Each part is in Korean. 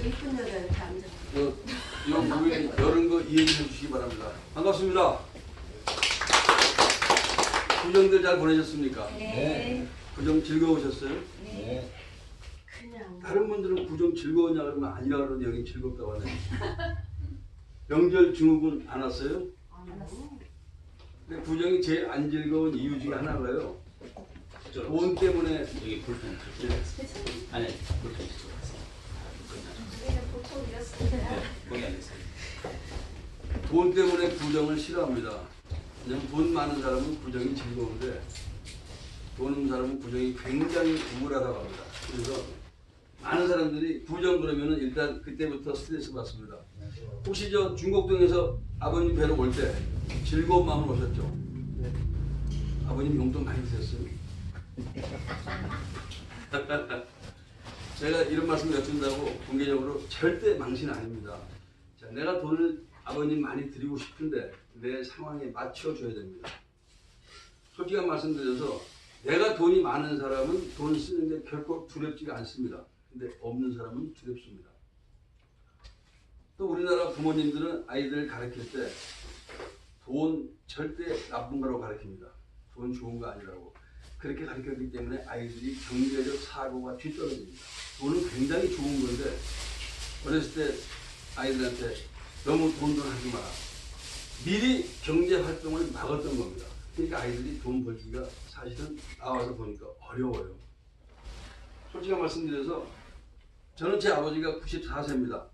이쁜 여자 이렇게 앉아. 요 목에 여른 거 이해해 주시기 바랍니다. 반갑습니다. 구정들 잘 보내셨습니까? 네. 구정 즐거우셨어요? 네. 그냥. 다른 분들은 구정 즐거웠냐 그러면 아니라 그러는데 여기 즐겁다고 하네요. 명절 증후군 안 왔어요? 안 왔어. 근데 구정이 제일 안 즐거운 이유 중에 하나가요. 돈 때문에 여기 불편 아니 불편 있어. 우리는 보통 이렇습니다. 거기 앉으세요. 돈 때문에 구정을 싫어합니다. 왜냐면 돈 많은 사람은 구정이 즐거운데 돈 없는 사람은 구정이 굉장히 우울하다고 합니다. 그래서 많은 사람들이 구정 그러면은 일단 그때부터 스트레스 받습니다. 혹시 저 중곡동에서 아버님 뵈러 올 때 즐거운 마음으로 오셨죠? 네. 아버님 용돈 많이 드셨어요? 제가 이런 말씀 여쭌다고 공개적으로 절대 망신은 아닙니다. 자, 내가 돈을 아버님 많이 드리고 싶은데 내 상황에 맞춰줘야 됩니다. 솔직한 말씀 드려서 내가 돈이 많은 사람은 돈 쓰는 게 결코 두렵지가 않습니다. 근데 없는 사람은 두렵습니다. 또 우리나라 부모님들은 아이들을 가르칠 때 돈 절대 나쁜 거라고 가르칩니다. 돈 좋은 거 아니라고. 그렇게 가르쳤기 때문에 아이들이 경제적 사고가 뒤떨어집니다. 돈은 굉장히 좋은 건데 어렸을 때 아이들한테 너무 돈 하지 마라. 미리 경제 활동을 막았던 겁니다. 그러니까 아이들이 돈 벌기가 사실은 나와서 보니까 어려워요. 솔직한 말씀드려서 저는 제 아버지가 94세입니다.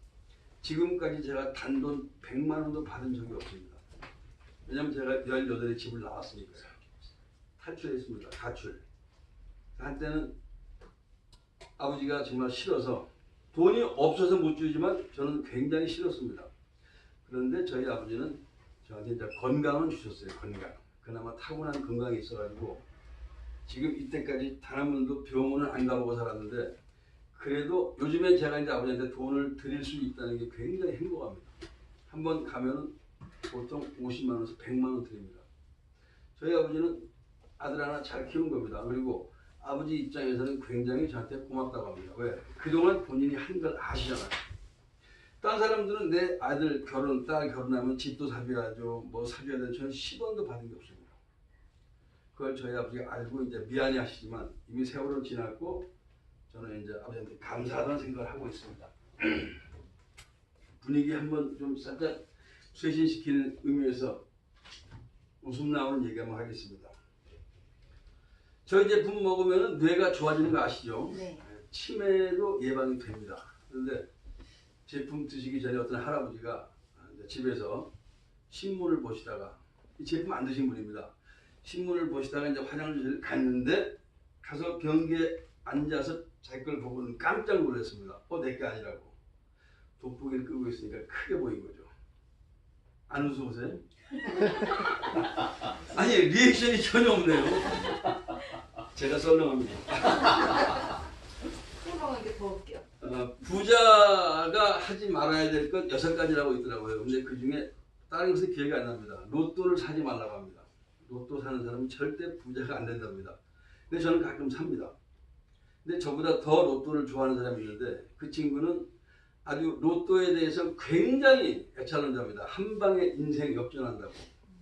지금까지 제가 단돈 100만 원도 받은 적이 없습니다. 왜냐하면 제가 18에 집을 나왔으니까요. 탈출했습니다. 가출. 한때는 아버지가 정말 싫어서 돈이 없어서 못 주지만 저는 굉장히 싫었습니다. 그런데 저희 아버지는 저한테 이제 건강은 주셨어요. 건강. 그나마 타고난 건강이 있어가지고 지금 이때까지 단 한 번도 병원을 안 가보고 살았는데 그래도 요즘에 제가 이제 아버지한테 돈을 드릴 수 있다는 게 굉장히 행복합니다. 한 번 가면은 보통 50만 원에서 100만 원 드립니다. 저희 아버지는 아들 하나 잘 키운 겁니다. 그리고 아버지 입장에서는 굉장히 저한테 고맙다고 합니다. 왜? 그동안 본인이 한 걸 아시잖아요. 다른 사람들은 내 아들 결혼, 딸 결혼하면 집도 사줘야죠. 뭐 사줘야 되는 저는 10원도 받은 게 없습니다. 그걸 저희 아버지가 알고 이제 미안해 하시지만 이미 세월은 지났고 저는 이제 아버지한테 감사하다는 생각을 하고 있습니다. 분위기 한번 좀 살짝 쇄신시키는 의미에서 웃음 나오는 얘기 한번 하겠습니다. 저희 제품 먹으면 뇌가 좋아지는 거 아시죠? 네. 치매도 예방이 됩니다. 그런데 제품 드시기 전에 어떤 할아버지가 집에서 신문을 보시다가 이 제품 안 드신 분입니다. 신문을 보시다가 이제 화장실을 갔는데 가서 변기에 앉아서 자기 걸 보고는 깜짝 놀랐습니다. 내게 아니라고. 돋보기를 끄고 있으니까 크게 보인 거죠. 안 웃으세요? 아니 리액션이 전혀 없네요. 제가 썰렁합니다. 생각하게 더 웃겨. 부자가 하지 말아야 될 것 6가지라고 있더라고요. 근데 그 중에 다른 것은 기억이 안 납니다. 로또를 사지 말라고 합니다. 로또 사는 사람은 절대 부자가 안 된답니다. 근데 저는 가끔 삽니다. 근데 저보다 더 로또를 좋아하는 사람이 있는데 그 친구는 아주 로또에 대해서 굉장히 애찰론자입니다. 한 방에 인생 역전한다고.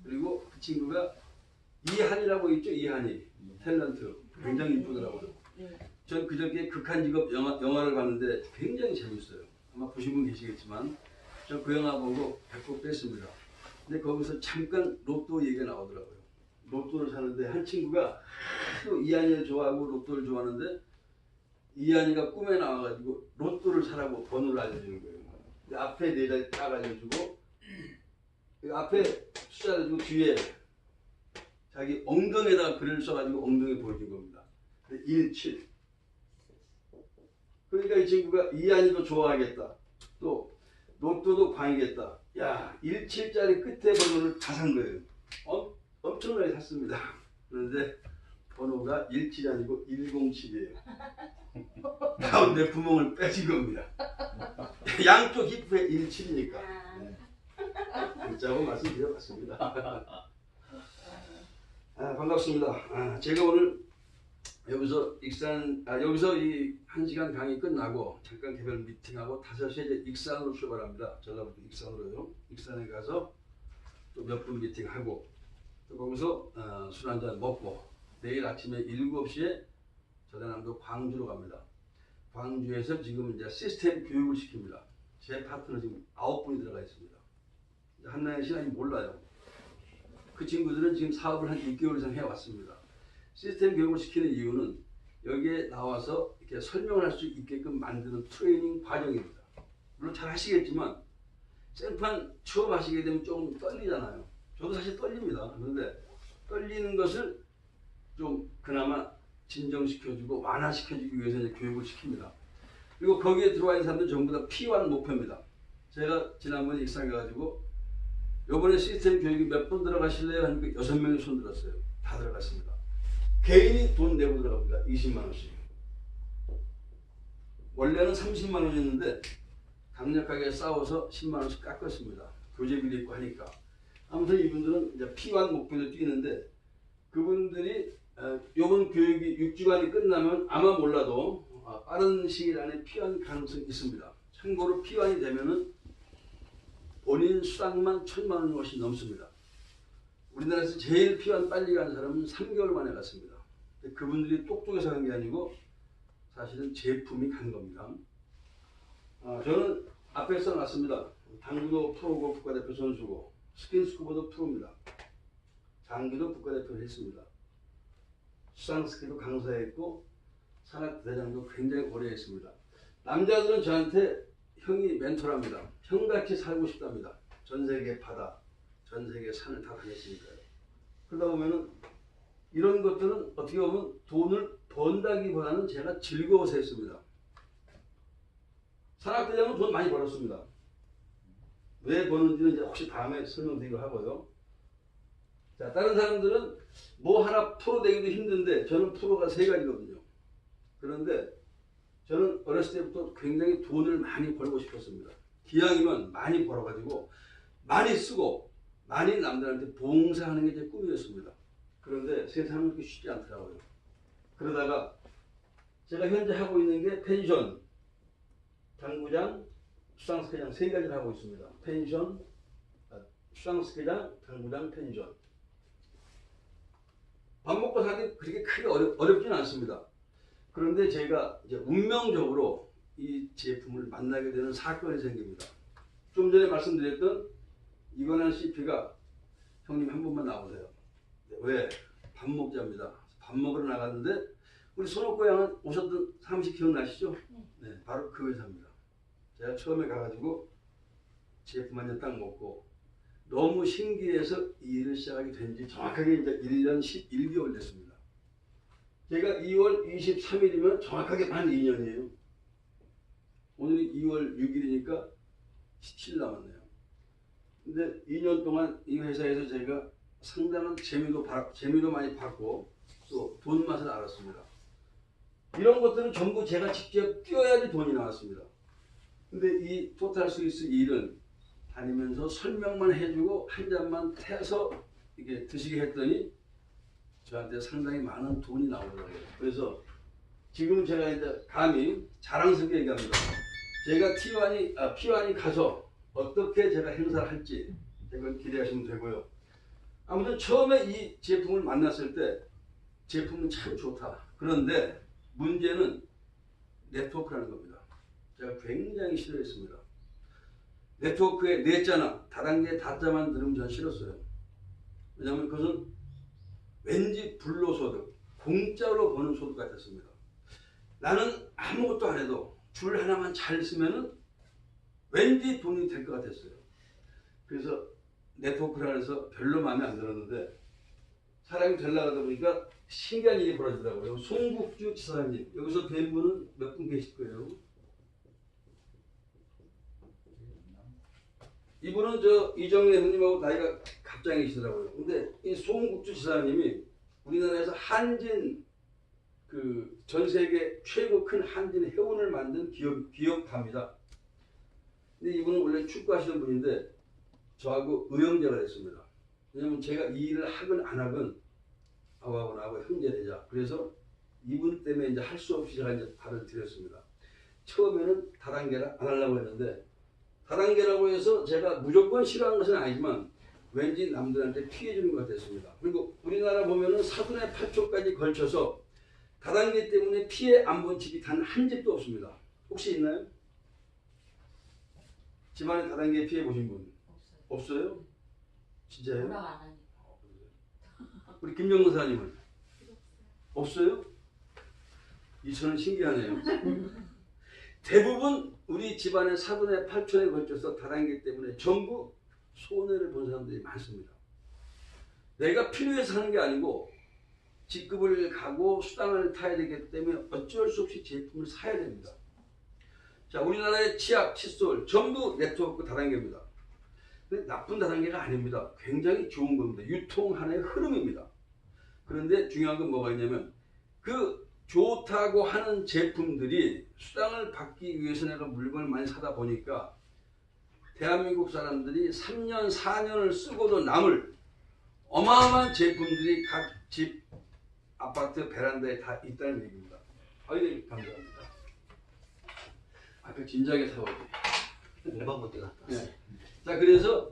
그리고 그 친구가 이한이라고 있죠. 이한이. 탤런트. 굉장히 이쁘더라고요. 전 그저께 극한직업 영화를 봤는데 굉장히 재밌어요. 아마 보신 분 계시겠지만 저 그 영화 보고 배꼽 뺐습니다. 근데 거기서 잠깐 로또 얘기가 나오더라고요. 로또를 사는데 한 친구가 또 이한이를 좋아하고 로또를 좋아하는데 이한이가 꿈에 나와가지고 로또를 사라고 번호를 알려주는 거예요. 앞에 4자리 딱 알려주고 앞에 숫자를 주고 뒤에 자기 엉덩이에다가 글을 써가지고 엉덩이 보여준 겁니다. 17. 그러니까 이 친구가 이한이도 좋아하겠다. 또 로또도 광이겠다. 야, 17짜리 끝에 번호를 다 산 거예요. 엄청나게 샀습니다. 그런데 번호가 17이 아니고 107이에요. 가운데 구멍을 빼신 겁니다. 양쪽 힙에 17이니까. 문자고 말씀드려봤습니다. 반갑습니다. 제가 오늘 여기서 이 1시간 강의 끝나고 잠깐 개별 미팅하고 5시에 이제 익산으로 출발합니다. 전라북도 익산으로요. 익산에 가서 또 몇 분 미팅하고 또 거기서 술 한잔 먹고 내일 아침에 7시에 전라남도 광주로 갑니다. 광주에서 지금 이제 시스템 교육을 시킵니다. 제 파트너 지금 9분이 들어가 있습니다. 한나영 씨는 아직 몰라요. 그 친구들은 지금 사업을 한 6개월 이상 해왔습니다. 시스템 교육을 시키는 이유는 여기에 나와서 이렇게 설명을 할 수 있게끔 만드는 트레이닝 과정입니다. 물론 잘 하시겠지만 생판 처음 하시게 되면 조금 떨리잖아요. 저도 사실 떨립니다. 그런데 떨리는 것을 좀 그나마 진정시켜주고 완화시켜주기 위해서 이제 교육을 시킵니다. 그리고 거기에 들어와 있는 사람들 전부 다 P1 목표입니다. 제가 지난번에 익산에 가가지고 요번에 시스템 교육이 몇 분 들어가실래요? 하니까 6명이 손 들었어요. 다 들어갔습니다. 개인이 돈 내고 들어갑니다. 20만 원씩. 원래는 30만 원이었는데 강력하게 싸워서 10만 원씩 깎았습니다. 교재비도 있고 하니까. 아무튼 이분들은 이제 P1 목표를 뛰는데 그분들이 요번 교육이 6주간이 끝나면 아마 몰라도 빠른 시일 안에 P1 가능성이 있습니다. 참고로 P1이 되면은 본인 수당만 1,000만 원이 훨씬 넘습니다. 우리나라에서 제일 P1 빨리 가는 사람은 3개월 만에 갔습니다. 그분들이 똑똑해서 간 게 아니고 사실은 제품이 간 겁니다. 저는 앞에 써놨습니다. 당구도 프로고 국가대표 선수고 스킨스쿠버도 프로입니다. 장기도 국가대표를 했습니다. 수상스키도 강사했고 산악대장도 굉장히 오래 했습니다. 남자들은 저한테 형이 멘토랍니다. 형같이 살고 싶답니다. 전 세계 바다, 전 세계 산을 다 다녔으니까요. 그러다 보면은 이런 것들은 어떻게 보면 돈을 번다기보다는 제가 즐거워서 했습니다. 산악대장은 돈 많이 벌었습니다. 왜 버는지는 이제 혹시 다음에 설명드리기로 하고요. 자, 다른 사람들은 뭐 하나 프로 되기도 힘든데 저는 프로가 3가지거든요. 그런데 저는 어렸을 때부터 굉장히 돈을 많이 벌고 싶었습니다. 기왕이면 많이 벌어가지고 많이 쓰고 많이 남들한테 봉사하는 게 제 꿈이었습니다. 그런데 세상은 그렇게 쉽지 않더라고요. 그러다가 제가 현재 하고 있는 게 펜션, 당구장, 수상스키장 3가지를 하고 있습니다. 펜션, 수상스키장, 당구장, 펜션. 밥 먹고 사기 그렇게 크게 어렵지는 않습니다. 그런데 제가 이제 운명적으로 이 제품을 만나게 되는 사건이 생깁니다. 좀 전에 말씀드렸던 이건한 CP가 형님 한 번만 나오세요. 왜? 밥 먹자입니다. 밥 먹으러 나갔는데 우리 손옥구 양은 오셨던 사무실 기억나시죠? 네, 바로 그 회사입니다. 제가 처음에 가가지고 제품 한 잔 딱 먹고 너무 신기해서 이 일을 시작하게 된 지 정확하게 이제 1년 11개월 됐습니다. 제가 2월 23일이면 정확하게 만 2년이에요. 오늘이 2월 6일이니까 17일 남았네요. 근데 2년 동안 이 회사에서 제가 상당한 재미도 많이 받고 또 돈 맛을 알았습니다. 이런 것들은 전부 제가 직접 뛰어야지 돈이 나왔습니다. 근데 이 토탈 스위스 일은 다니면서 설명만 해주고 한 잔만 태서 이게 드시게 했더니 저한테 상당히 많은 돈이 나오더라고요. 그래서 지금 제가 이제 감히 자랑스럽게 얘기합니다. 제가 P1이 가서 어떻게 제가 행사를 할지 이걸 기대하시면 되고요. 아무튼 처음에 이 제품을 만났을 때 제품은 참 좋다. 그런데 문제는 네트워크라는 겁니다. 제가 굉장히 싫어했습니다. 네트워크에 넷자나 다단계 다자만 들으면 전 싫었어요. 왜냐하면 그것은 왠지 불로소득, 공짜로 버는 소득 같았습니다. 나는 아무것도 안 해도 줄 하나만 잘 쓰면은 왠지 돈이 될 것 같았어요. 그래서 네트워크라 해서 별로 마음에 안 들었는데 사람이 되려가다 보니까 신기한 일이 벌어지더라고요. 송국주 지사님, 여기서 뵌 분은 몇 분 계실 거예요. 이분은 저 이정래 형님하고 나이가 갑장이시더라고요. 근데 이 송국주 지사님이 우리나라에서 한진 그 전 세계 최고 큰 한진 해운을 만든 기업가입니다. 근데 이분은 원래 축구하시는 분인데 저하고 의형제가 됐습니다. 왜냐면 제가 이 일을 하건 안 하건 나하고 형제 되자. 그래서 이분 때문에 이제 할 수 없이 제가 이제 발을 드렸습니다. 처음에는 다단계라 안 하려고 했는데 다단계라고 해서 제가 무조건 싫어하는 것은 아니지만 왠지 남들한테 피해 주는 것 같았습니다. 그리고 우리나라 보면은 4분의 8초까지 걸쳐서 다단계 때문에 피해 안 본 집이 단 한 집도 없습니다. 혹시 있나요? 집안에 다단계 피해 보신 분? 없어요? 진짜요? 뭐라고 안 하니까. 우리 김영 선사님은? 없어요? 이 저는 신기하네요. 대부분 우리 집안의 4분의 8초에 걸쳐서 다단계 때문에 전부 손해를 본 사람들이 많습니다. 내가 필요해서 하는 게 아니고 직급을 가고 수당을 타야 되기 때문에 어쩔 수 없이 제품을 사야 됩니다. 자, 우리나라의 치약, 칫솔 전부 네트워크 다단계입니다. 근데 나쁜 다단계가 아닙니다. 굉장히 좋은 겁니다. 유통 하나의 흐름입니다. 그런데 중요한 건 뭐가 있냐면 그 좋다고 하는 제품들이 수당을 받기 위해서 내가 물건을 많이 사다 보니까 대한민국 사람들이 3년, 4년을 쓰고도 남을 어마어마한 제품들이 각 집, 아파트, 베란다에 다 있다는 얘기입니다. 아이고, 감사합니다. 그 진작에 사오지. 문방구 갔다 왔어요. 네. 자, 그래서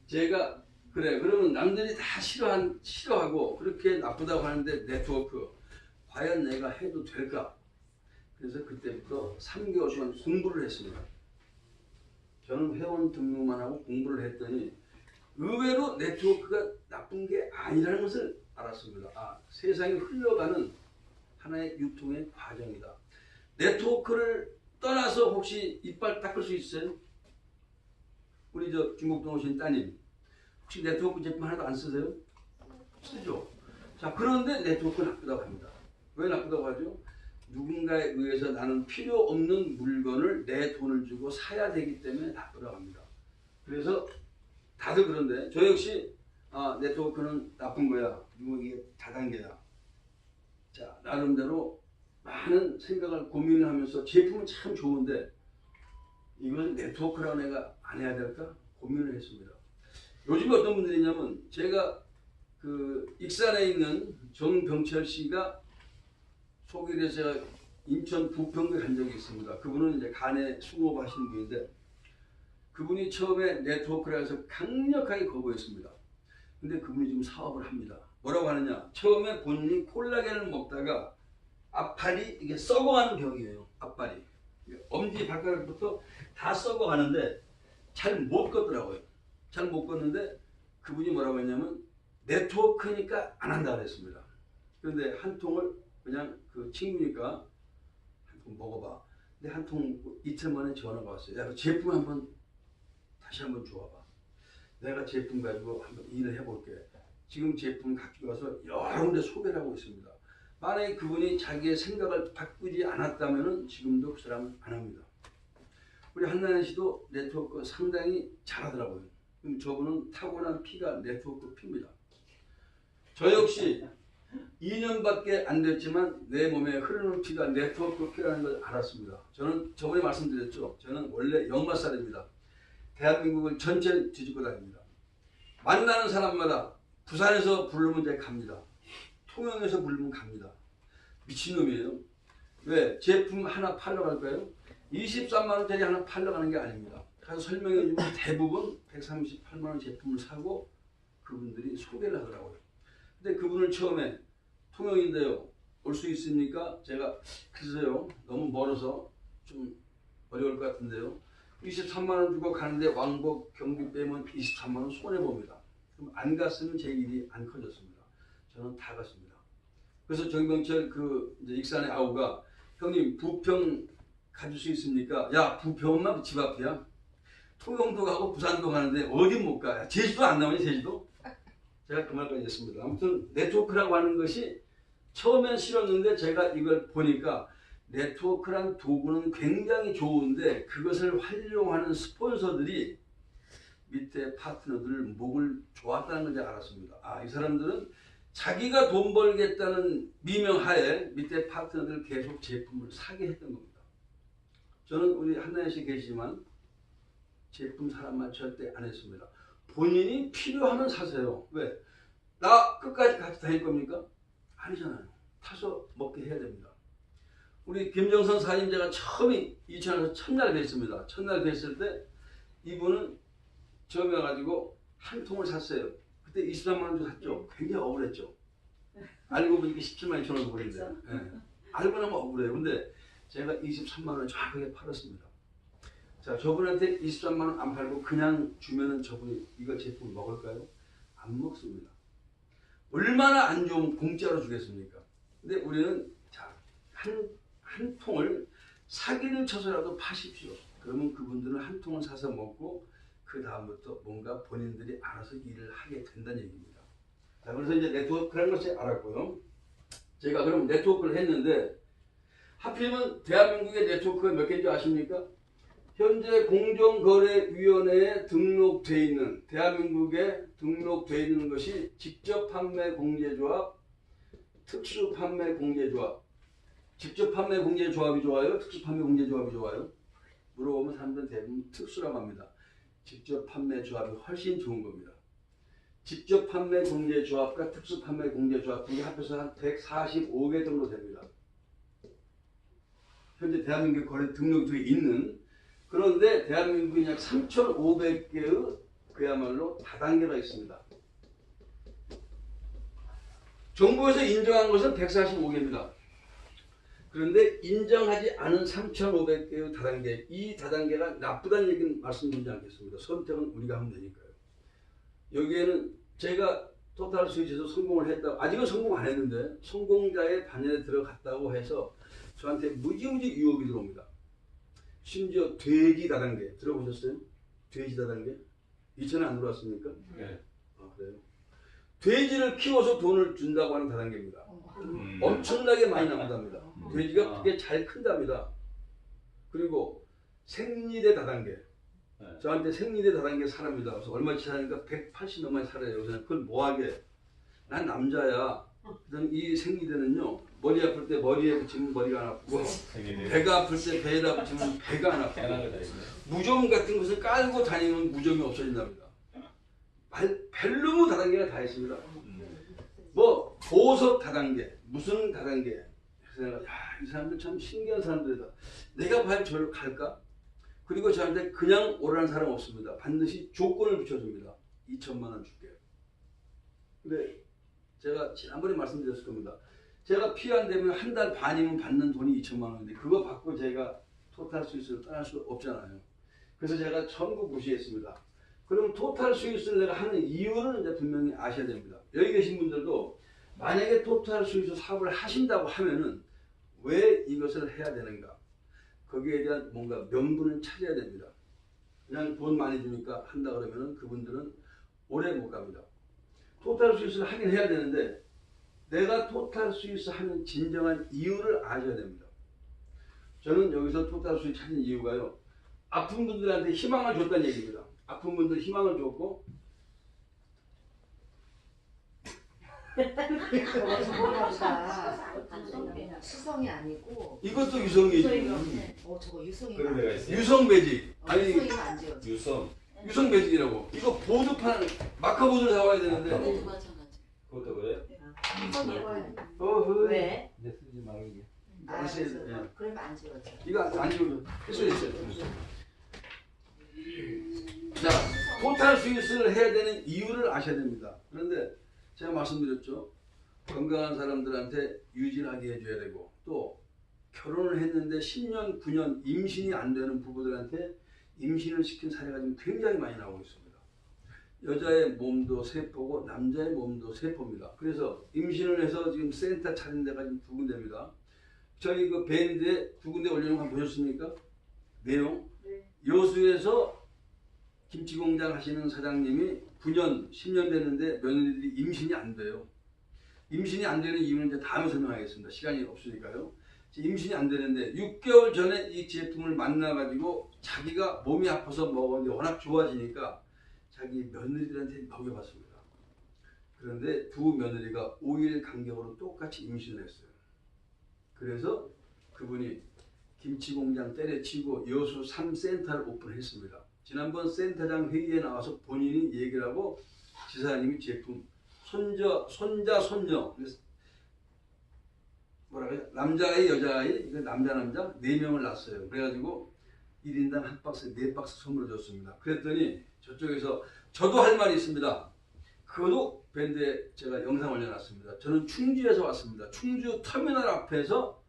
제가 그래 그러면 남들이 다 싫어하고 그렇게 나쁘다고 하는데 네트워크 과연 내가 해도 될까? 그래서 그때부터 3개월 동안 공부를 했습니다. 저는 회원 등록만 하고 공부를 했더니 의외로 네트워크가 나쁜 게 아니라는 것을 알았습니다. 아, 세상이 흘러가는 하나의 유통의 과정이다. 네트워크를 떠나서 혹시 이빨 닦을 수 있어요? 우리 저 중국동 오신 따님 혹시 네트워크 제품 하나도 안 쓰세요? 쓰죠. 자, 그런데 네트워크 나쁘다고 합니다. 왜 나쁘다고 하죠? 누군가에 의해서 나는 필요 없는 물건을 내 돈을 주고 사야 되기 때문에 나쁘다고 합니다. 그래서 다들 그런데 저 역시 네트워크는 나쁜 거야. 이게 다단계야. 자, 나름대로 많은 생각을 고민을 하면서 제품은 참 좋은데 이것은 네트워크라고 내가 안 해야 될까? 고민을 했습니다. 요즘 어떤 분들이 있냐면 제가 그 익산에 있는 정병철 씨가 소개를 해서 제가 인천 부평에 간 적이 있습니다. 그분은 이제 간에 수공업 하시는 분인데 그분이 처음에 네트워크를 해서 강력하게 거부했습니다. 근데 그분이 지금 사업을 합니다. 뭐라고 하느냐? 처음에 본인이 콜라겐을 먹다가 앞팔이 이게 썩어가는 병이에요. 앞발이 엄지 발가락부터 다 썩어가는데 잘 못 걷더라고요. 잘 못 걷는데 그분이 뭐라고 했냐면 네트워크니까 안 한다 그랬습니다. 그런데 한 통을 그냥 그 친구니까 한 통 먹어봐. 근데 한 통 이틀 만에 전화가 왔어요. 야, 그 제품 한번 다시 한번 줘봐봐. 내가 제품 가지고 한번 일을 해볼게. 지금 제품 가지고 와서 여러 군데 소개를 하고 있습니다. 만약에 그분이 자기의 생각을 바꾸지 않았다면 지금도 그 사람은 안 합니다. 우리 한나연 씨도 네트워크 상당히 잘하더라고요. 그럼 저분은 타고난 피가 네트워크 피입니다. 저 역시 2년밖에 안 됐지만 내 몸에 흐르는 피가 네트워크 피라는 걸 알았습니다. 저는 저번에 말씀드렸죠. 저는 원래 역마살입니다. 대한민국을 전체를 뒤집고 다닙니다. 만나는 사람마다 부산에서 부르면 제가 갑니다. 통영에서 부르면 갑니다. 미친놈이에요. 왜? 제품 하나 팔러 갈까요? 23만원짜리 하나 팔러 가는 게 아닙니다. 가서 설명해 주면 대부분 138만원 제품을 사고 그분들이 소개를 하더라고요. 근데 그분을 처음에 통영인데요. 올 수 있습니까? 제가 글쎄요. 너무 멀어서 좀 어려울 것 같은데요. 23만원 주고 가는데 왕복 경비 빼면 23만원 손해봅니다. 그럼 안 갔으면 제 일이 안 커졌습니다. 저는 다 갔습니다. 그래서 정병철 그 이제 익산의 아우가 형님 부평 가줄 수 있습니까? 야, 부평만 집 앞이야. 통영도 가고 부산도 가는데 어디 못 가? 제주도 안 나오니 제주도? 제가 그 말까지 했습니다. 아무튼 네트워크라고 하는 것이 처음엔 싫었는데 제가 이걸 보니까 네트워크란 도구는 굉장히 좋은데 그것을 활용하는 스폰서들이 밑에 파트너들 목을 조았다는 걸 제가 알았습니다. 아, 이 사람들은 자기가 돈 벌겠다는 미명하에 밑에 파트너들 계속 제품을 사게 했던 겁니다. 저는 우리 한나연 씨 계시지만 제품 사람 말 절대 안 했습니다. 본인이 필요하면 사세요. 왜? 나 끝까지 같이 다닐 겁니까? 아니잖아요. 타서 먹게 해야 됩니다. 우리 김정선 사임제가 처음에 2000년에서 첫날 뵀습니다. 첫날 뵀을 때 이분은 처음에 와가지고 한 통을 샀어요. 그때 23만 원 주고 샀죠. 굉장히 억울했죠. 알고 보니까 17만 2천 원 버린대. 예. 알고 나면 억울해요. 근데 제가 23만 원 정확하게 팔았습니다. 자, 저분한테 23만 원 안 팔고 그냥 주면은 저분이 이거 제품 먹을까요? 안 먹습니다. 얼마나 안 좋으면 공짜로 주겠습니까? 근데 우리는 자, 한 통을 사기를 쳐서라도 파십시오. 그러면 그분들은 한 통을 사서 먹고 그 다음부터 뭔가 본인들이 알아서 일을 하게 된다는 얘기입니다. 자, 그래서 이제 네트워크라는 것을 알았고요. 제가 그럼 네트워크를 했는데 하필이면 대한민국의 네트워크가 몇 개인지 아십니까? 현재 공정거래위원회에 등록돼 있는 대한민국에 등록돼 있는 것이 직접판매공제조합, 특수판매공제조합. 직접판매공제조합이 좋아요? 특수판매공제조합이 좋아요? 물어보면 사람들은 대부분 특수라고 합니다. 직접판매조합이 훨씬 좋은 겁니다. 직접판매공제조합과 특수판매공제조합 두개 합해서 한 145개 정도 됩니다. 현재 대한민국 거래 등록이 있는, 그런데 대한민국에 약 3,500개의 그야말로 다단계가 있습니다. 정부에서 인정한 것은 145개입니다. 그런데 인정하지 않은 3,500개의 다단계, 이 다단계가 나쁘다는 얘기는 말씀드리지 않겠습니다. 선택은 우리가 하면 되니까요. 여기에는 제가 토탈 스위치에서 성공을 했다, 아직은 성공 안 했는데 성공자의 반열에 들어갔다고 해서 저한테 무지무지 유혹이 들어옵니다. 심지어 돼지 다단계 들어보셨어요? 돼지 다단계? 2,000원 안 들어왔습니까? 네. 아, 그래요? 돼지를 키워서 돈을 준다고 하는 다단계입니다. 엄청나게 많이 나온답니다. 돼지가 그게 잘 큰답니다. 그리고 생리대 다단계. 저한테 생리대 다단계 사람이다. 그래서 얼마치 사니까 180몇만 살아요. 그래서 그걸 뭐하게? 난 남자야. 그다음 이 생리대는요, 머리 아플 때 머리에 붙이면 머리가 안 아프고, 배가 아플 때 배에다 붙이면 배가 안 아프고, 무좀 같은 것을 깔고 다니면 무좀이 없어진답니다. 벨루무 다단계가 다 있습니다. 뭐 보석 다단계, 무슨 다단계. 그래서 내가 이 사람들 참 신기한 사람들이다. 내가 과연 저를 갈까? 그리고 저한테 그냥 오라는 사람 없습니다. 반드시 조건을 붙여줍니다. 2천만 원 줄게요. 근데 제가 지난번에 말씀드렸을 겁니다. 제가 피안 되면 한 달 반이면 받는 돈이 2천만 원인데 그거 받고 제가 토탈 스위스를 떠날 수 없잖아요. 그래서 제가 전부 무시했습니다. 그럼 토탈 스위스를 내가 하는 이유는 이제 분명히 아셔야 됩니다. 여기 계신 분들도 만약에 토탈 스위스 사업을 하신다고 하면은 왜 이것을 해야 되는가? 거기에 대한 뭔가 명분을 찾아야 됩니다. 그냥 돈 많이 주니까 한다 그러면은 그분들은 오래 못 갑니다. 토탈 스위스를 하긴 해야 되는데 내가 토탈 스위스 하는 진정한 이유를 아셔야 됩니다. 저는 여기서 토탈 스위스 찾은 이유가요, 아픈 분들한테 희망을 줬다는 얘기입니다. 아픈 분들 희망을 줬고, 수성이 아니고 이것도 유성매직. 저거 유성이 그런 데가 있어요. 유성매직. 아니, 유성이면 안 지워져. 유성. 유성매직이라고. 이거 보드판 마카보드를 사와야 되는데. 그것도 마찬가지. 그것도 그래? 왜? 내 쓰지 말고 이게. 그러면 안 지워져. 이거 안 지워져. 필수 있어요. 자, 토탈 스위스를 해야 되는 이유를 아셔야 됩니다. 그런데 제가 말씀드렸죠. 건강한 사람들한테 유진하게 해줘야 되고, 또 결혼을 했는데 10년, 9년 임신이 안 되는 부부들한테 임신을 시킨 사례가 지금 굉장히 많이 나오고 있습니다. 여자의 몸도 세포고 남자의 몸도 세포입니다. 그래서 임신을 해서 지금 센터 차린 데가 지금 두 군데입니다. 저희 그 밴드에 두 군데 올려놓은 거 보셨습니까? 내용? 네. 여수에서 김치공장 하시는 사장님이 9년, 10년 됐는데 며느리들이 임신이 안 돼요. 임신이 안 되는 이유는 이제 다음에 설명하겠습니다. 시간이 없으니까요. 임신이 안 되는데 6개월 전에 이 제품을 만나가지고 자기가 몸이 아파서 먹었는데 워낙 좋아지니까 자기 며느리들한테 먹여봤습니다. 그런데 두 며느리가 5일 간격으로 똑같이 임신을 했어요. 그래서 그분이 김치공장 때려치고 여수 3센터를 오픈했습니다. 지난번 센터장 회의에 나와서 본인이 얘기를 하고 지사님이 제품 손자, 손녀 뭐라 그래? 남자아이, 여자아이, 이거 남자 4명을 낳았어요. 그래가지고 1인당 한 박스, 4박스 선물을 줬습니다. 그랬더니 저쪽에서 저도 할 말이 있습니다. 그것도 밴드에 제가 영상 올려놨습니다. 저는 충주에서 왔습니다. 충주 터미널 앞에서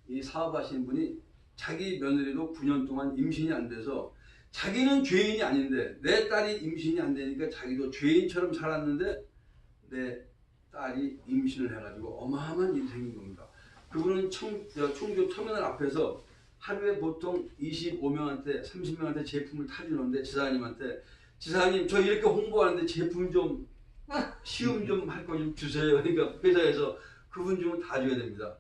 이 사업하시는 분이 자기 며느리도 9년 동안 임신이 안 돼서 자기는 죄인이 아닌데 내 딸이 임신이 안 되니까 자기도 죄인처럼 살았는데 내 딸이 임신을 해가지고 어마어마한 일이 생긴 겁니다. 그분은 충주 터미널 앞에서 하루에 보통 25명한테 30명한테 제품을 타주는데 지사님한테 지사님 저 이렇게 홍보하는데 제품 좀 시음 좀 할 거 좀 주세요. 그러니까 회사에서 그분 주면 다 줘야 됩니다.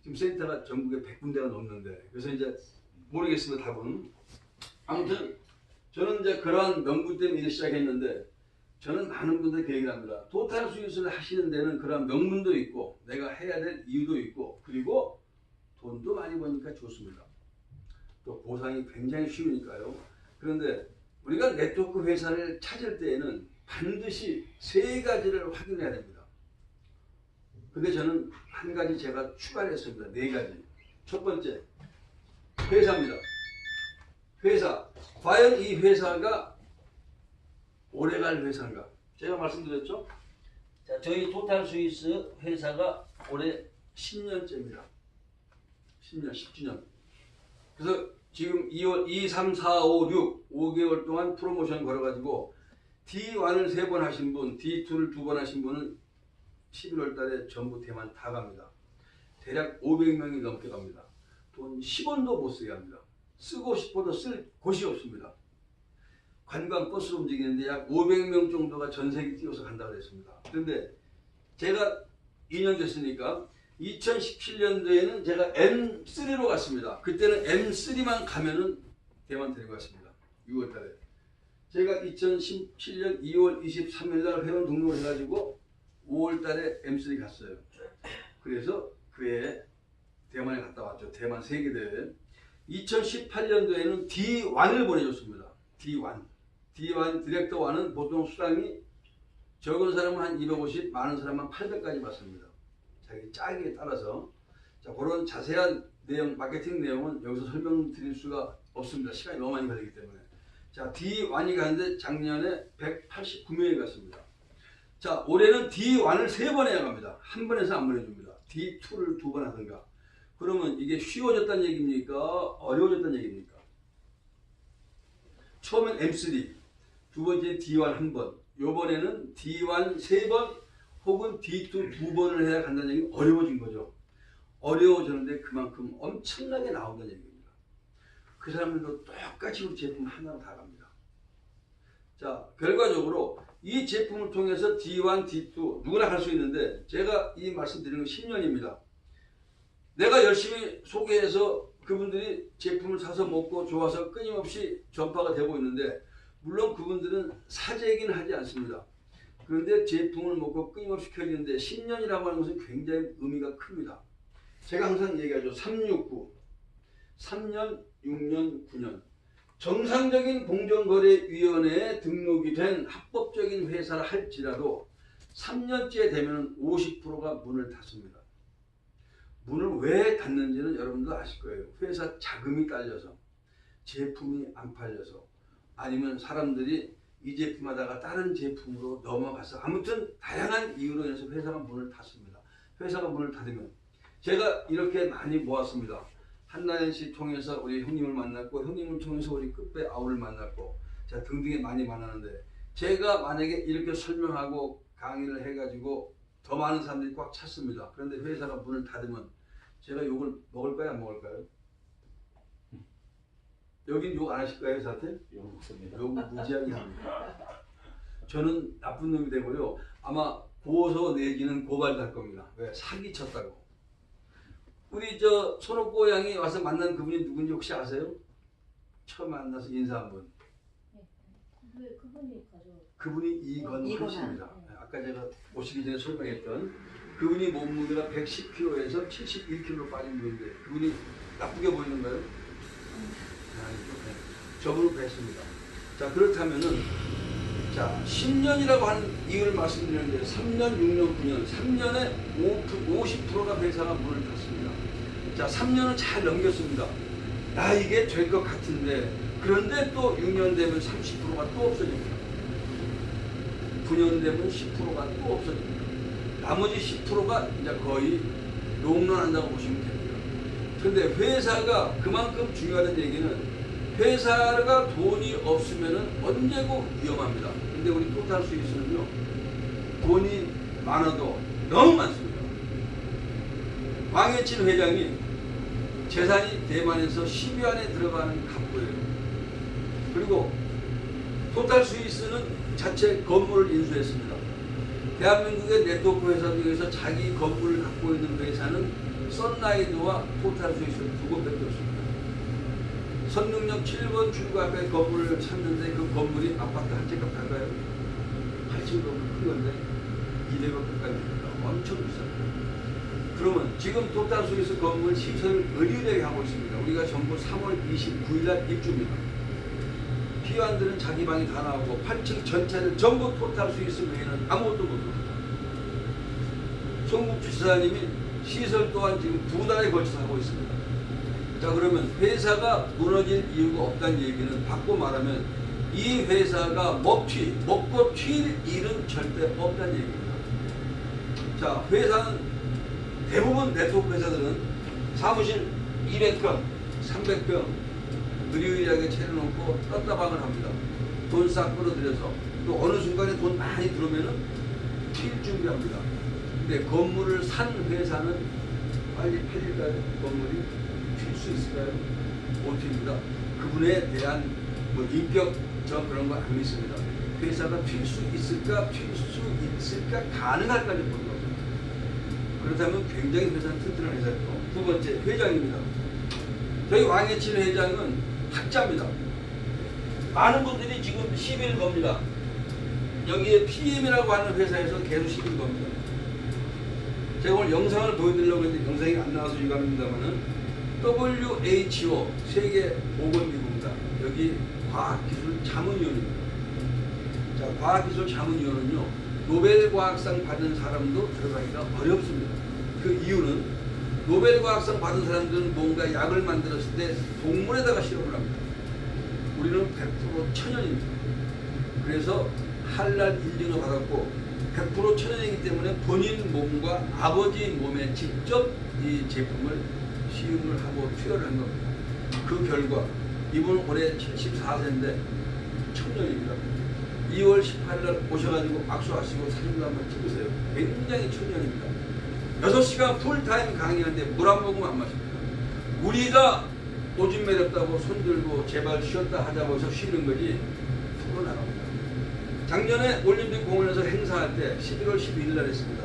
지금 센터가 전국에 100군데가 넘는데 그래서 이제 모르겠습니다 답은. 아무튼 저는 이제 그러한 명분 때문에 일을 시작했는데 저는 많은 분들이 그 얘기를 합니다. 토탈 스윗을 하시는 데는 그런 명분도 있고 내가 해야 될 이유도 있고 그리고 돈도 많이 버니까 좋습니다. 또 보상이 굉장히 쉬우니까요. 그런데 우리가 네트워크 회사를 찾을 때에는 반드시 3가지를 확인해야 됩니다. 근데 저는 한 가지 제가 추가를 했습니다. 4가지. 첫 번째, 회사입니다. 회사. 과연 이 회사가 오래갈 회사인가? 제가 말씀드렸죠? 자, 저희 토탈 스위스 회사가 올해 10년째입니다. 10년, 10주년. 그래서 지금 2월 2, 3, 4, 5, 6, 5개월 동안 프로모션 걸어가지고 D1을 3번 하신 분, D2를 2번 하신 분은 11월 달에 전부 대만 다 갑니다. 대략 500명이 넘게 갑니다. 돈 10원도 못 쓰게 합니다. 쓰고 싶어도 쓸 곳이 없습니다. 관광 버스로 움직이는데 약 500명 정도가 전세기 뛰어서 간다고 그랬습니다. 그런데 제가 2년 됐으니까 2017년도에는 제가 M3로 갔습니다. 그때는 M3만 가면은 대만 데리고 갔습니다. 6월 달에. 제가 2017년 2월 23일 날 회원 등록을 해가지고 5월 달에 M3 갔어요. 그래서 그 해에 대만에 갔다 왔죠. 대만 세계대회. 2018년도에는 D1을 보내줬습니다. D1 디렉터 1은 보통 수당이 적은 사람은 한 250, 많은 사람은 800까지 받습니다. 자기 짜기에 따라서. 자, 그런 자세한 내용, 마케팅 내용은 여기서 설명드릴 수가 없습니다. 시간이 너무 많이 걸리기 때문에. 자, D1이 가는데 작년에 189명이 갔습니다. 자, 올해는 D1을 3번 해야 갑니다. 한 번에서 안 보내줍니다. D2를 2번 하든가. 그러면 이게 쉬워졌다는 얘기입니까? 어려워졌다는 얘기입니까? 처음엔 M3, 두 번째 D1 한 번, 요번에는 D1 3번 혹은 D2 2번을 해야 간다는 얘기는 어려워진 거죠. 어려워졌는데 그만큼 엄청나게 나온다는 얘기입니다. 그 사람들도 똑같이 우리 제품 하나로 다 갑니다. 자, 결과적으로 이 제품을 통해서 D1, D2 누구나 갈 수 있는데 제가 이 말씀드리는 건 10년입니다. 내가 열심히 소개해서 그분들이 제품을 사서 먹고 좋아서 끊임없이 전파가 되고 있는데 물론 그분들은 사재이긴 하지 않습니다. 그런데 제품을 먹고 끊임없이 켜지는데 10년이라고 하는 것은 굉장히 의미가 큽니다. 제가 항상 얘기하죠. 369, 3년, 6년, 9년. 정상적인 공정거래위원회에 등록이 된 합법적인 회사라 할지라도 3년째 되면 50%가 문을 닫습니다. 문을 왜 닫는지는 여러분도 아실 거예요. 회사 자금이 딸려서, 제품이 안 팔려서, 아니면 사람들이 이 제품 하다가 다른 제품으로 넘어가서 아무튼 다양한 이유로 인해서 회사가 문을 닫습니다. 회사가 문을 닫으면 제가 이렇게 많이 모았습니다. 한나연 씨 통해서 우리 형님을 만났고 형님을 통해서 우리 끝배 아우를 만났고 자 등등이 많이 만나는데 제가 만약에 이렇게 설명하고 강의를 해가지고 더 많은 사람들이 꽉 찼습니다. 그런데 회사가 문을 닫으면 제가 욕을 먹을까요 안 먹을까요? 여긴 욕 안 하실까요 회사한테? 욕 먹습니다. 욕 무지하게 합니다. 저는 나쁜 놈이 되고요. 아마 고소 내지는 고발도 할 겁니다. 왜? 사기쳤다고. 우리 저 손옥고 양이 와서 만난 그분이 누군지 혹시 아세요? 처음 만나서 인사 한 분. 왜 그분이 가져? 그분이 이건훈 씨입니다. 아까 제가 오시기 전에 설명했던 그분이 몸무게가 110kg에서 71kg로 빠진 분인데 그분이 나쁘게 보이는가요? 아니죠. 네. 저분을 뵀습니다. 자 그렇다면은 자, 10년이라고 하는 이유를 말씀드리는데 3년, 6년, 9년, 3년에 50%가 회사가 문을 닫습니다. 자, 3년은 잘 넘겼습니다. 야, 이게 될 것 같은데 그런데 또 6년 되면 30%가 또 없어집니다. 9년 되면 10%가 또 없어집니다. 나머지 10%가 이제 거의 롱런한다고 보시면 됩니다. 근데 회사가 그만큼 중요하다는 얘기는 회사가 돈이 없으면 언제고 위험합니다. 근데 우리 토탈 스위스는요, 돈이 많아도 너무 많습니다. 왕해친 회장이 재산이 대만에서 10위 안에 들어가는 갑부예요. 그리고 토탈 스위스는 자체 건물을 인수했습니다. 대한민국의 네트워크 회사 중에서 자기 건물을 갖고 있는 회사는 썬라이드와 토탈 스위스 두 곳밖에 없습니다. 선릉역 7번 출구 앞에 건물을 샀는데 그 건물이 아파트 한 채 값 할까요? 8층도 큰 건데 200억 가까이 됩니다. 엄청 비쌉니다. 그러면 지금 토탈 스위스 건물 시설을 의리되게 하고 있습니다. 우리가 전부 3월 29일 날 입주입니다. 피요한들은 자기 방이 다 나오고 8층 전체를 전부 토탈 스위스 외에는 아무것도 못합니다. 송국 주지사님이 시설 또한 지금 2달에 걸쳐서 하고 있습니다. 자, 그러면 회사가 무너질 이유가 없다는 얘기는 바꿔 말하면 이 회사가 먹고 튈 일은 절대 없다는 얘기입니다. 자, 회사는 대부분 네트워크 회사들은 사무실 200평, 300평 의리의리하게 차려놓고 떴다방을 합니다. 돈 싹 끌어들여서 또 어느 순간에 돈 많이 들어오면은 튈 준비합니다. 근데 건물을 산 회사는 빨리 팔릴까요? 건물이 튈 수 있을까요? 못 튑니다. 그분에 대한 뭐 인격 그런 거 안 믿습니다. 회사가 튈 수 있을까? 가능할까지 보는 겁니다. 그렇다면 굉장히 회사는 튼튼한 회사였고, 두 번째 회장입니다. 저희 왕해친 회장은 학자입니다. 많은 분들이 지금 시비를 겁니다. 여기에 PM이라고 하는 회사에서 계속 시비를 겁니다. 제가 오늘 영상을 보여드리려고 했는데 영상이 안 나와서 유감입니다만은 WHO 세계 보건기구입니다. 여기 과학기술 자문위원입니다. 자, 과학기술 자문위원은요, 노벨 과학상 받은 사람도 들어가기가 어렵습니다. 그 이유는 노벨 과학상 받은 사람들은 뭔가 약을 만들었을 때 동물에다가 실험을 합니다. 우리는 100% 천연입니다. 그래서 할랄 인증을 받았고 100% 천연이기 때문에 본인 몸과 아버지 몸에 직접 이 제품을 시음을 하고 투여를 한 겁니다. 그 결과 이분은 올해 74세인데 청년입니다. 2월 18일 오셔가지고 악수하시고 사진도 한번 찍으세요. 굉장히 청년입니다. 6시간 풀타임 강의하는데 물 한 모금 안 마십니다. 우리가 오줌 매렵다고 손들고 제발 쉬었다 하자고 해서 쉬는 거지 풀어 나갑니다. 작년에 올림픽 공원에서 행사할 때 11월 12일 날 했습니다.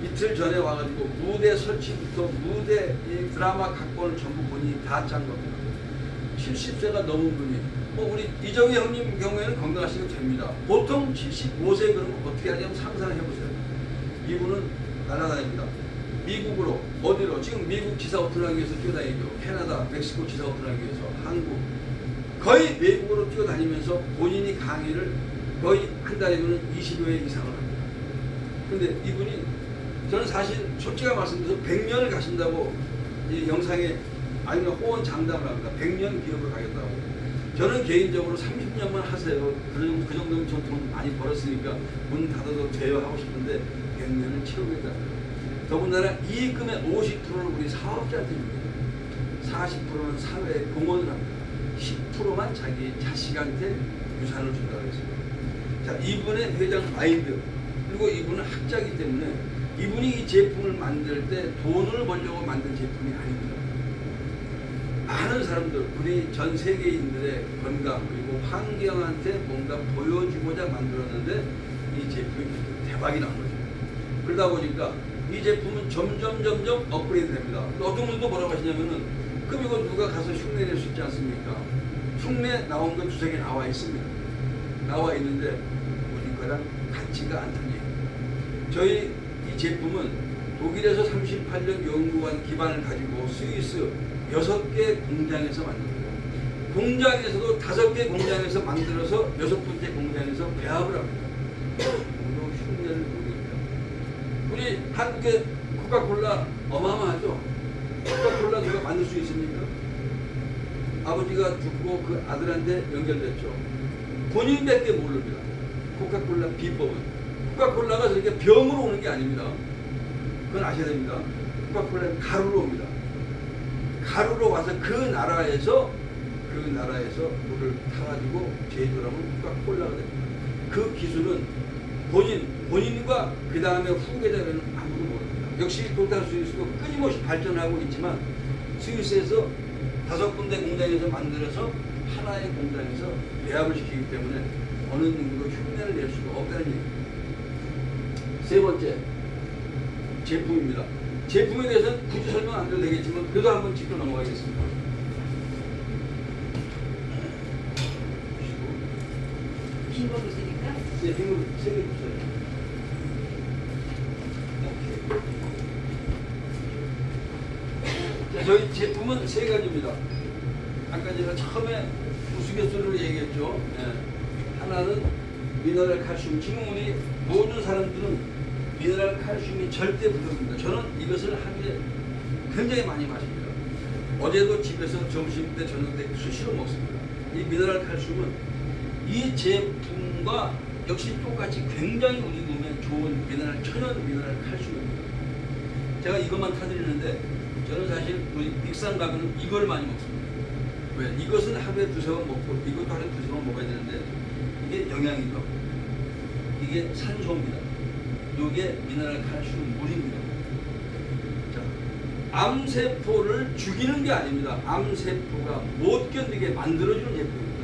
이틀 전에 와가지고 무대 설치부터 무대 이 드라마 각본을 전부 본인이 다 짠 겁니다. 70세가 넘은 분이 우리 이정희 형님 경우에는 건강하시면 됩니다. 보통 75세 그러면 어떻게 하냐면 상상을 해보세요. 이분은 날아다닙니다. 미국으로 어디로 지금 미국 지사 오픈하기 위해서 뛰어다니죠. 캐나다, 멕시코 지사 오픈하기 위해서 한국 거의 외국으로 뛰어다니면서 본인이 강의를 거의 한 달이면 20여 회 이상을 합니다. 근데 이분이 저는 사실 솔직하게 말씀드려서 100년을 가신다고 이 영상에 아니면 호언 장담을 합니다. 100년 기업을 가겠다고. 저는 개인적으로 30년만 하세요. 그 정도면 전 돈 많이 벌었으니까 문 닫아도 돼요 하고 싶은데 100년을 채우겠다. 더군다나 이익금의 50%를 우리 사업자한테 줍니다. 40%는 사회에 공헌을 합니다. 10%만 자기 자식한테 유산을 준다고 했습니다. 자, 이분의 회장 마인드, 그리고 이분은 학자이기 때문에 이분이 이 제품을 만들 때 돈을 벌려고 만든 제품이 아닙니다. 많은 사람들, 우리 전 세계인들의 건강 그리고 환경한테 뭔가 보여주고자 만들었는데 이 제품이 대박이 난 거죠. 그러다 보니까 이 제품은 점점 업그레이드 됩니다. 어떤 분도 뭐라고 하시냐면은 그럼 이거 누가 가서 흉내 낼 수 있지 않습니까? 흉내 나온 건 두세 개 나와 있습니다. 나와 있는데 우리 거랑 같지가 않다는 얘기입니다. 저희 이 제품은 독일에서 38년 연구한 기반을 가지고 스위스 6개 공장에서 만듭니다. 공장에서도 5개 공장에서 만들어서 6번째 공장에서 배합을 합니다. 흉내를 내고 있다. 우리 한국의 코카콜라 어마어마하죠. 코카콜라 누가 만들 수 있습니까? 아버지가 죽고 그 아들한테 연결됐죠. 본인밖에 모릅니다. 코카콜라 비법은. 코카콜라가 저렇게 병으로 오는 게 아닙니다. 그건 아셔야 됩니다. 코카콜라는 가루로 옵니다. 가루로 와서 그 나라에서 물을 타가지고 제조를 하면 코카콜라가 됩니다. 그 기술은 본인과 그 다음에 후계자는 아무도 모릅니다. 역시 토탈 스위스도 끊임없이 발전하고 있지만 스위스에서 5군데 공장에서 만들어서 하나의 공장에서 배합을 시키기 때문에 어느 누구도 흉내를 낼 수가 없다는 얘기입니다. 세 번째, 제품입니다. 제품에 대해서는 굳이 설명 안 드려도 되겠지만 그래도 한번 짚고 넘어가겠습니다. 긴 거 있으니까. 네, 빙을 3개 주세요. 자, 저희 제품은 3가지입니다. 아까 제가 처음에 우스갯소리로 얘기했죠. 예. 하나는 미네랄 칼슘. 지금 우리 모든 사람들은 미네랄 칼슘이 절대 부족합니다. 저는 이것을 하루에 굉장히 많이 마십니다. 어제도 집에서 점심 때 저녁 때 수시로 먹습니다. 이 미네랄 칼슘은 이 제품과 역시 똑같이 굉장히 우리 몸에 좋은 미네랄, 천연 미네랄 칼슘입니다. 제가 이것만 타드리는데 저는 사실 우리 익산 가면 이걸 많이 먹습니다. 왜? 이것은 하루에 2-3번 먹고 이것도 하루에 2-3번 먹어야 되는데 이게 영양이고 이게 산소입니다. 이게 미네랄 칼슘 물입니다. 자, 암세포를 죽이는 게 아닙니다. 암세포가 못 견디게 만들어주는 제품입니다.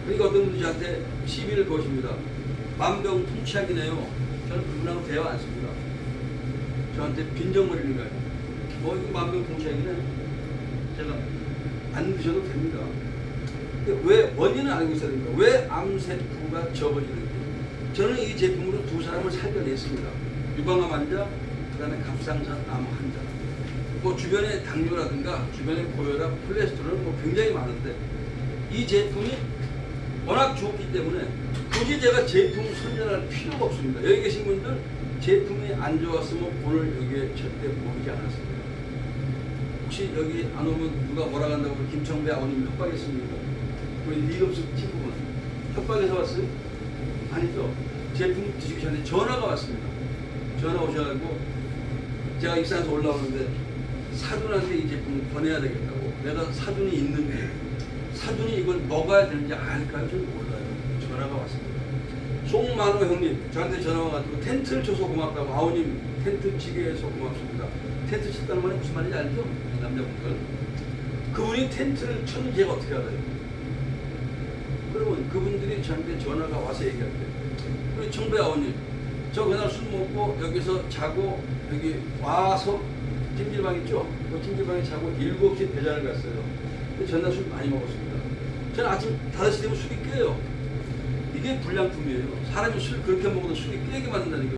그러니까 어떤 분이 저한테 시비를 거십니다. 만병통치약이네요. 저는 그분하고 대화 안 씁니다. 저한테 빈정거리는 거예요. 이거 만병통치약이네. 제가 안 드셔도 됩니다. 근데 왜 원인은 알고 있어야 됩니다. 왜 암세포가 적어지는지. 저는 이 제품으로 2사람을 살려냈습니다. 유방암 환자, 그 다음에 갑상선 암 환자. 뭐 주변에 당뇨라든가 주변에 고혈압, 콜레스테롤 뭐 굉장히 많은데 이 제품이 워낙 좋기 때문에 굳이 제가 제품 선전할 필요가 없습니다. 여기 계신 분들 제품이 안 좋았으면 오늘 여기에 절대 모이지 않았습니다. 혹시 여기 안 오면 누가 뭐라 한다고 김청배 아버님 협박했습니까? 우리 리급습 친구분 협박해서 왔어요? 아니죠. 제품 드시기 전에 전화가 왔습니다. 전화 오셔가지고 제가 익산에서 올라오는데 사돈한테 이 제품을 보내야 되겠다고. 내가 사돈이 있는지 사돈이 이걸 먹어야 되는지 알까요? 저는 몰라요. 전화가 왔습니다. 송만호 형님 저한테 전화 와가지고 텐트를 쳐서 고맙다고. 아우님 텐트 치게 해서 고맙습니다. 텐트 쳤다는 말이 무슨 말인지 알죠? 남자분들. 그분이 텐트를 쳤는지 제가 어떻게 알아요? 그러면 그분들이 저한테 전화가 와서 얘기할 때 우리 청배 아우님 저 그날 술 먹고 여기서 자고 여기 와서 찜질방 있죠? 그 찜질방에 자고 7시 대전을 갔어요. 근데 전날 술 많이 먹었습니다. 저는 아침 5시 되면 술이 깨요. 이게 불량품이에요. 사람이 술 그렇게 먹어도 술이 깨게 만든다는 게